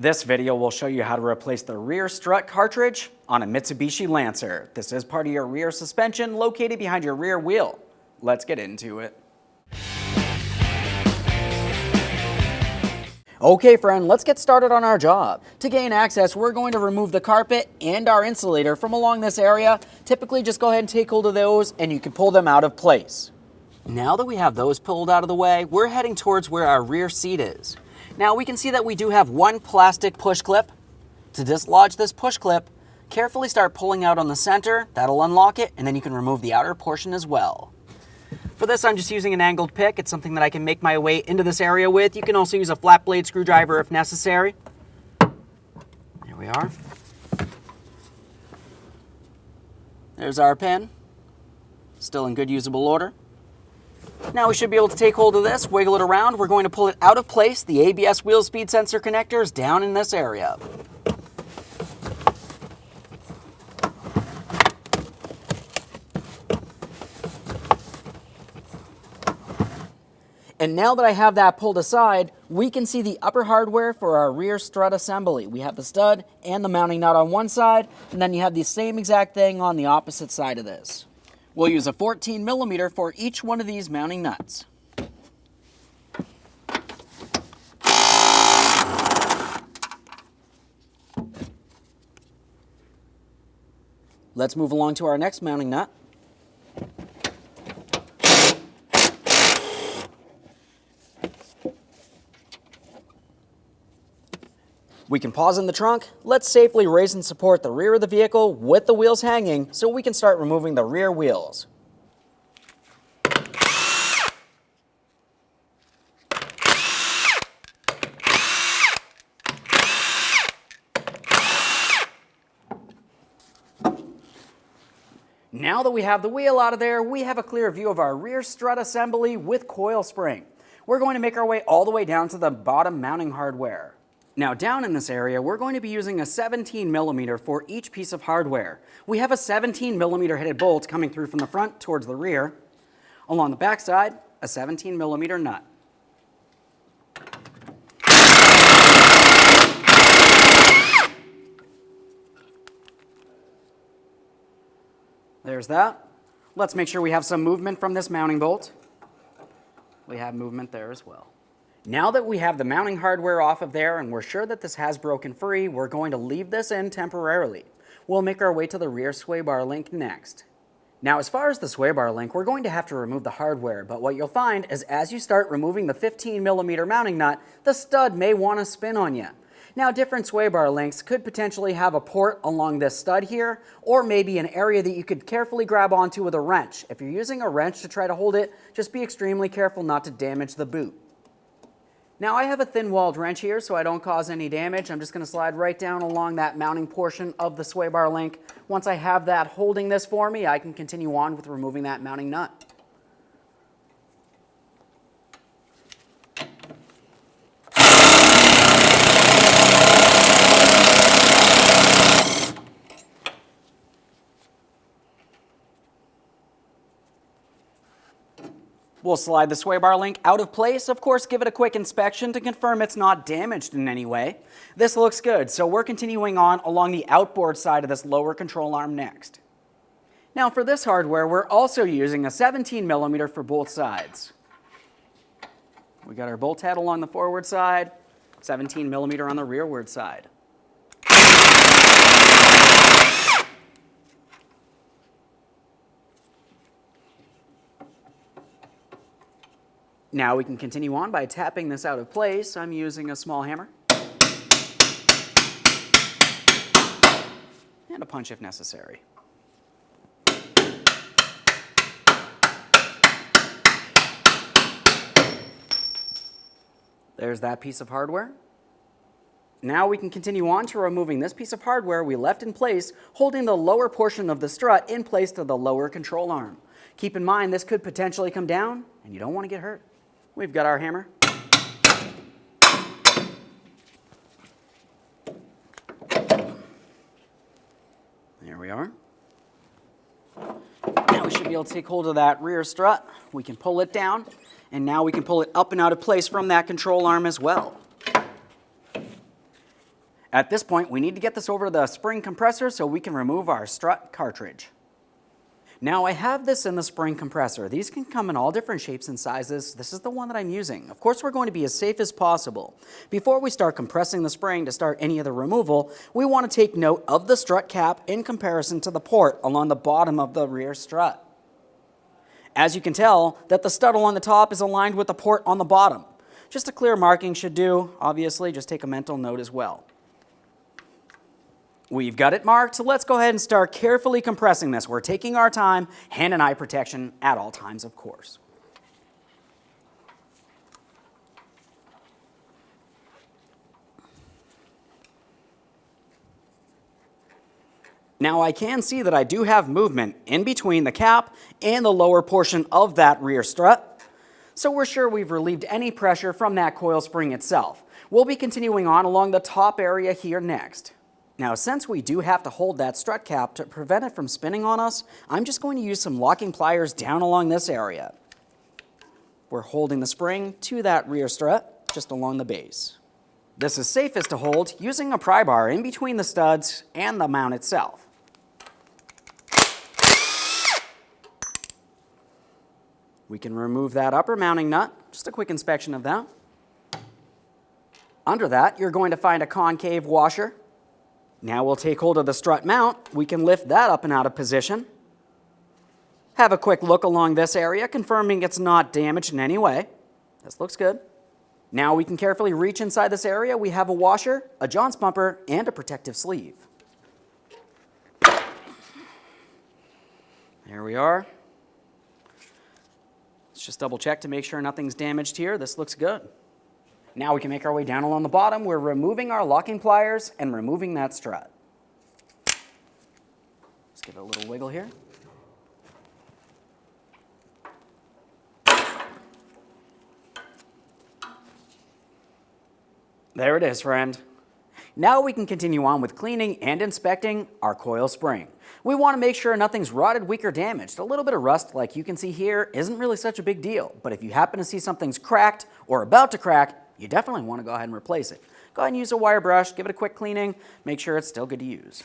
This video will show you how to replace the rear strut cartridge on a Mitsubishi Lancer. This is part of your rear suspension located behind your rear wheel. Let's get into it. Okay friend, let's get started on our job. To gain access, we're going to remove the carpet and our insulator from along this area. Typically just go ahead and take hold of those and you can pull them out of place. Now that we have those pulled out of the way, we're heading towards where our rear seat is. Now we can see that we do have one plastic push clip. To dislodge this push clip, carefully start pulling out on the center. That'll unlock it, and then you can remove the outer portion as well. For this, I'm just using an angled pick. It's something that I can make my way into this area with. You can also use a flat blade screwdriver if necessary. There we are. There's our pin. Still in good usable order. Now we should be able to take hold of this, wiggle it around. We're going to pull it out of place. The ABS wheel speed sensor connector is down in this area. And now that I have that pulled aside, we can see the upper hardware for our rear strut assembly. We have the stud and the mounting nut on one side, and then you have the same exact thing on the opposite side of this. We'll use a 14mm for each one of these mounting nuts. Let's move along to our next mounting nut. We can pause in the trunk. Let's safely raise and support the rear of the vehicle with the wheels hanging so we can start removing the rear wheels. Now that we have the wheel out of there, we have a clear view of our rear strut assembly with coil spring. We're going to make our way all the way down to the bottom mounting hardware. Now down in this area, we're going to be using a 17mm for each piece of hardware. We have a 17mm headed bolt coming through from the front towards the rear. Along the back side, a 17mm nut. There's that. Let's make sure we have some movement from this mounting bolt. We have movement there as well. Now that we have the mounting hardware off of there and we're sure that this has broken free, we're going to leave this in temporarily. We'll make our way to the rear sway bar link next. Now as far as the sway bar link, we're going to have to remove the hardware, but what you'll find is as you start removing the 15mm mounting nut, the stud may want to spin on you. Now different sway bar links could potentially have a port along this stud here, or maybe an area that you could carefully grab onto with a wrench. If you're using a wrench to try to hold it, just be extremely careful not to damage the boot. Now I have a thin-walled wrench here so I don't cause any damage. I'm just going to slide right down along that mounting portion of the sway bar link. Once I have that holding this for me, I can continue on with removing that mounting nut. We'll slide the sway bar link out of place. Of course, give it a quick inspection to confirm it's not damaged in any way. This looks good, so we're continuing on along the outboard side of this lower control arm next. Now for this hardware, we're also using a 17mm for both sides. We got our bolt head along the forward side, 17mm on the rearward side. Now we can continue on by tapping this out of place. I'm using a small hammer. And a punch if necessary. There's that piece of hardware. Now we can continue on to removing this piece of hardware we left in place, holding the lower portion of the strut in place to the lower control arm. Keep in mind this could potentially come down and you don't want to get hurt. We've got our hammer. There we are. Now we should be able to take hold of that rear strut. We can pull it down, and now we can pull it up and out of place from that control arm as well. At this point, we need to get this over to the spring compressor so we can remove our strut cartridge. Now I have this in the spring compressor. These can come in all different shapes and sizes. This is the one that I'm using. Of course, we're going to be as safe as possible. Before we start compressing the spring to start any of the removal, we want to take note of the strut cap in comparison to the port along the bottom of the rear strut. As you can tell, that the stud along the top is aligned with the port on the bottom. Just a clear marking should do. Obviously, just take a mental note as well. We've got it marked, so let's go ahead and start carefully compressing this. We're taking our time, hand and eye protection at all times, of course. Now I can see that I do have movement in between the cap and the lower portion of that rear strut, so we're sure we've relieved any pressure from that coil spring itself. We'll be continuing on along the top area here next. Now, since we do have to hold that strut cap to prevent it from spinning on us, I'm just going to use some locking pliers down along this area. We're holding the spring to that rear strut, just along the base. This is safest to hold using a pry bar in between the studs and the mount itself. We can remove that upper mounting nut, just a quick inspection of that. Under that, you're going to find a concave washer. Now we'll take hold of the strut mount. We can lift that up and out of position. Have a quick look along this area, confirming it's not damaged in any way. This looks good. Now we can carefully reach inside this area. We have a washer, a jounce bumper, and a protective sleeve. There we are. Let's just double check to make sure nothing's damaged here. This looks good. Now we can make our way down along the bottom. We're removing our locking pliers and removing that strut. Let's give it a little wiggle here. There it is, friend. Now we can continue on with cleaning and inspecting our coil spring. We want to make sure nothing's rotted, weak, or damaged. A little bit of rust, like you can see here, isn't really such a big deal. But if you happen to see something's cracked or about to crack, you definitely want to go ahead and replace it. Go ahead and use a wire brush, give it a quick cleaning, make sure it's still good to use.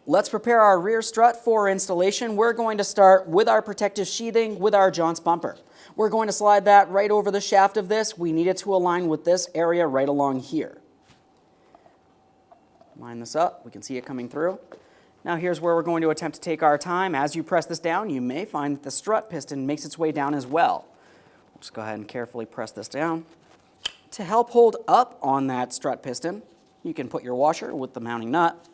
Let's prepare our rear strut for installation. We're going to start with our protective sheathing with our jounce bumper. We're going to slide that right over the shaft of this. We need it to align with this area right along here. Line this up, we can see it coming through. Now here's where we're going to attempt to take our time. As you press this down, you may find that the strut piston makes its way down as well. We'll just go ahead and carefully press this down. To help hold up on that strut piston, you can put your washer with the mounting nut.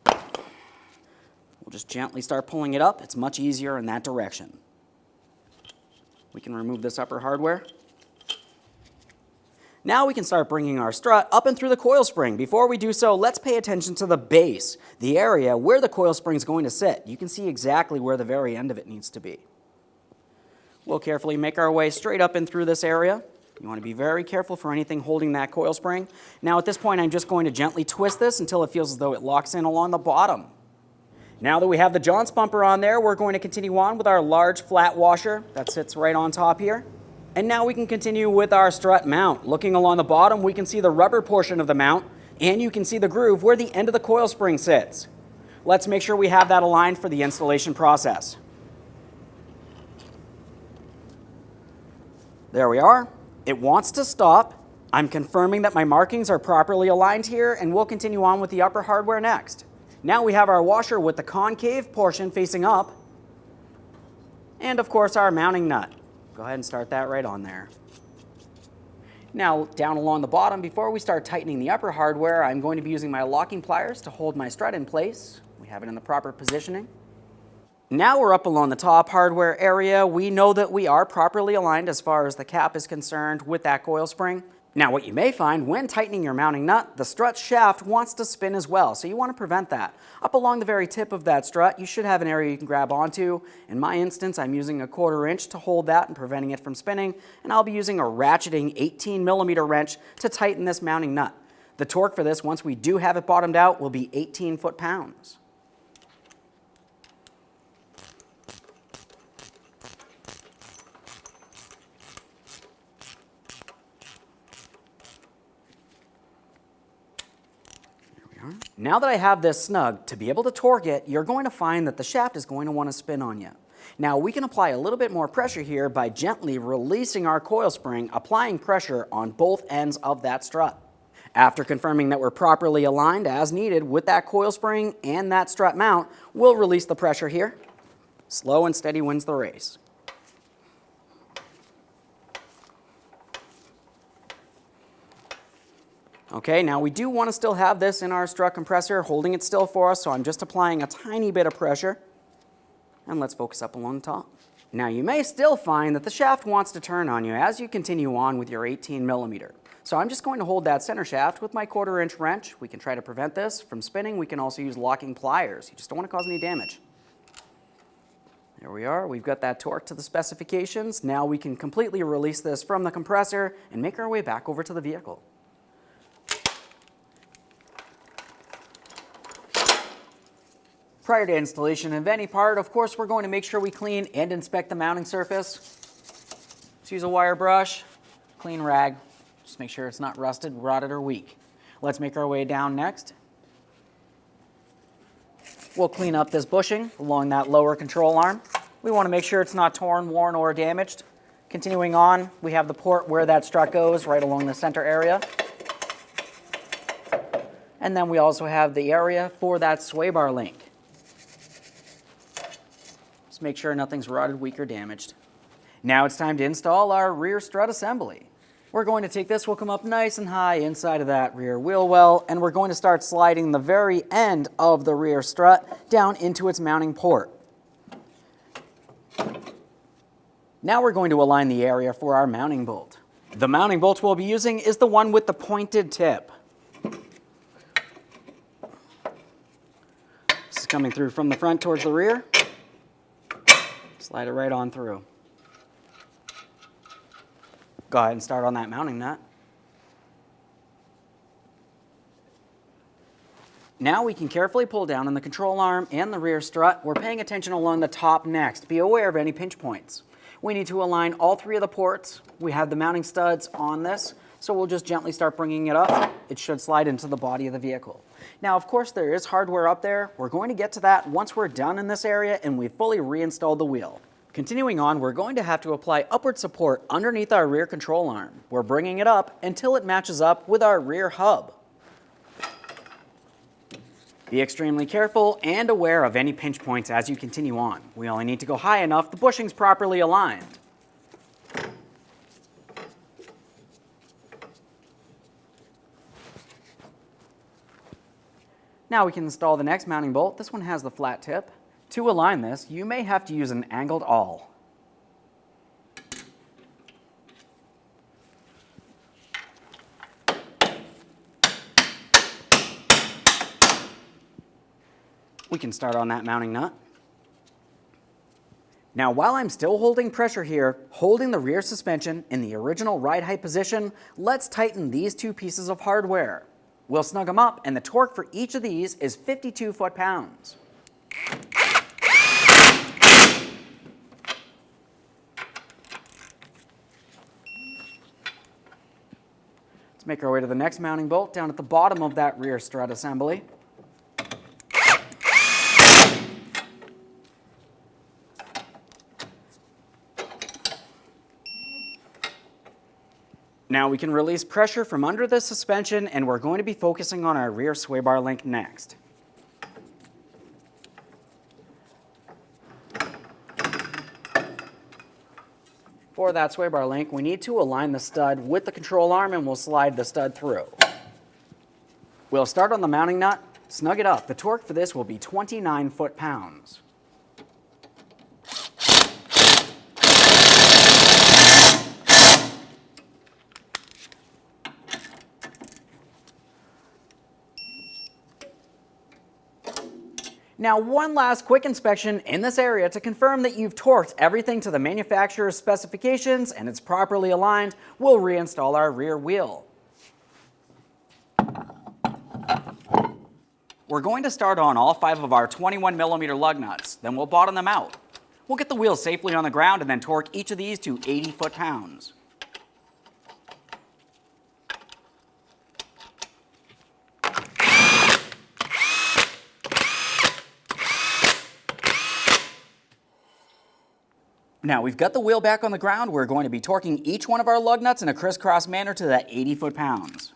We'll just gently start pulling it up. It's much easier in that direction. We can remove this upper hardware. Now we can start bringing our strut up and through the coil spring. Before we do so, let's pay attention to the base, the area where the coil spring is going to sit. You can see exactly where the very end of it needs to be. We'll carefully make our way straight up and through this area. You want to be very careful for anything holding that coil spring. Now at this point, I'm just going to gently twist this until it feels as though it locks in along the bottom. Now that we have the jounce bumper on there, we're going to continue on with our large flat washer that sits right on top here. And now we can continue with our strut mount. Looking along the bottom, we can see the rubber portion of the mount, and you can see the groove where the end of the coil spring sits. Let's make sure we have that aligned for the installation process. There we are. It wants to stop. I'm confirming that my markings are properly aligned here, and we'll continue on with the upper hardware next. Now we have our washer with the concave portion facing up, and of course our mounting nut. Go ahead and start that right on there. Now down along the bottom, before we start tightening the upper hardware, I'm going to be using my locking pliers to hold my strut in place. We have it in the proper positioning. Now we're up along the top hardware area. We know that we are properly aligned as far as the cap is concerned with that coil spring. Now what you may find when tightening your mounting nut, the strut shaft wants to spin as well, so you want to prevent that. Up along the very tip of that strut, you should have an area you can grab onto. In my instance, I'm using a 1/4 inch to hold that and preventing it from spinning, and I'll be using a ratcheting 18mm wrench to tighten this mounting nut. The torque for this, once we do have it bottomed out, will be 18 foot-pounds. Now that I have this snug, to be able to torque it, you're going to find that the shaft is going to want to spin on you. Now we can apply a little bit more pressure here by gently releasing our coil spring, applying pressure on both ends of that strut. After confirming that we're properly aligned as needed with that coil spring and that strut mount, we'll release the pressure here. Slow and steady wins the race. Okay, now we do want to still have this in our strut compressor holding it still for us, so I'm just applying a tiny bit of pressure. And let's focus up along the top. Now you may still find that the shaft wants to turn on you as you continue on with your 18mm. So I'm just going to hold that center shaft with my 1/4" wrench. We can try to prevent this from spinning. We can also use locking pliers. You just don't want to cause any damage. There we are. We've got that torque to the specifications. Now we can completely release this from the compressor and make our way back over to the vehicle. Prior to installation of any part, of course, we're going to make sure we clean and inspect the mounting surface. Just use a wire brush, clean rag. Just make sure it's not rusted, rotted, or weak. Let's make our way down next. We'll clean up this bushing along that lower control arm. We want to make sure it's not torn, worn, or damaged. Continuing on, we have the port where that strut goes, right along the center area. And then we also have the area for that sway bar link. Just make sure nothing's rotted, weak, or damaged. Now it's time to install our rear strut assembly. We're going to take this, we'll come up nice and high inside of that rear wheel well, and we're going to start sliding the very end of the rear strut down into its mounting port. Now we're going to align the area for our mounting bolt. The mounting bolt we'll be using is the one with the pointed tip. This is coming through from the front towards the rear. Slide it right on through. Go ahead and start on that mounting nut. Now we can carefully pull down on the control arm and the rear strut. We're paying attention along the top next. Be aware of any pinch points. We need to align all three of the ports. We have the mounting studs on this, so we'll just gently start bringing it up. It should slide into the body of the vehicle. Now, of course, there is hardware up there. We're going to get to that once we're done in this area and we've fully reinstalled the wheel. Continuing on, we're going to have to apply upward support underneath our rear control arm. We're bringing it up until it matches up with our rear hub. Be extremely careful and aware of any pinch points as you continue on. We only need to go high enough the bushing's properly aligned. Now we can install the next mounting bolt. This one has the flat tip. To align this, you may have to use an angled awl. We can start on that mounting nut. Now, while I'm still holding pressure here, holding the rear suspension in the original ride height position, let's tighten these two pieces of hardware. We'll snug them up, and the torque for each of these is 52 foot-pounds. Let's make our way to the next mounting bolt down at the bottom of that rear strut assembly. Now we can release pressure from under the suspension, and we're going to be focusing on our rear sway bar link next. For that sway bar link, we need to align the stud with the control arm, and we'll slide the stud through. We'll start on the mounting nut, snug it up. The torque for this will be 29 foot-pounds. Now, one last quick inspection in this area to confirm that you've torqued everything to the manufacturer's specifications and it's properly aligned. We'll reinstall our rear wheel. We're going to start on all 5 of our 21mm lug nuts, then we'll bottom them out. We'll get the wheel safely on the ground and then torque each of these to 80 foot-pounds. Now we've got the wheel back on the ground, we're going to be torquing each one of our lug nuts in a crisscross manner to that 80 foot-pounds.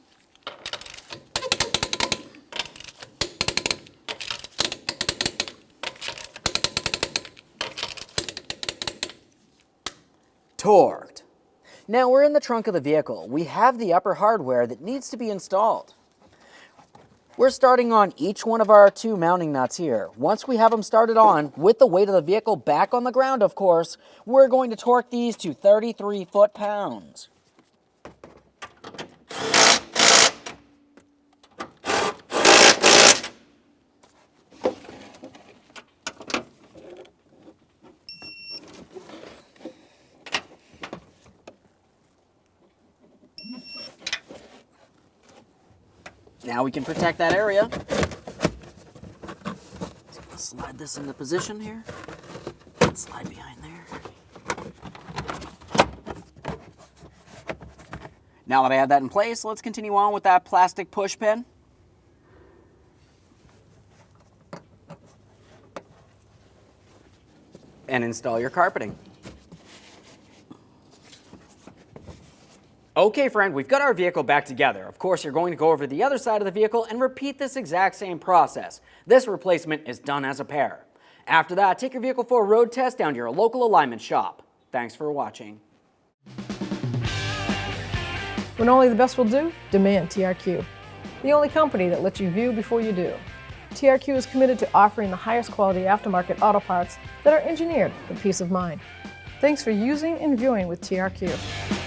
Torqued. Now we're in the trunk of the vehicle. We have the upper hardware that needs to be installed. We're starting on each one of our 2 mounting nuts here. Once we have them started on, with the weight of the vehicle back on the ground, of course, we're going to torque these to 33 foot-pounds. Now we can protect that area. So let's slide this into position here. And slide behind there. Now that I have that in place, let's continue on with that plastic push pin. And install your carpeting. Okay, friend, we've got our vehicle back together. Of course, you're going to go over to the other side of the vehicle and repeat this exact same process. This replacement is done as a pair. After that, take your vehicle for a road test down to your local alignment shop. Thanks for watching. When only the best will do, demand TRQ. The only company that lets you view before you do. TRQ is committed to offering the highest quality aftermarket auto parts that are engineered for peace of mind. Thanks for using and viewing with TRQ.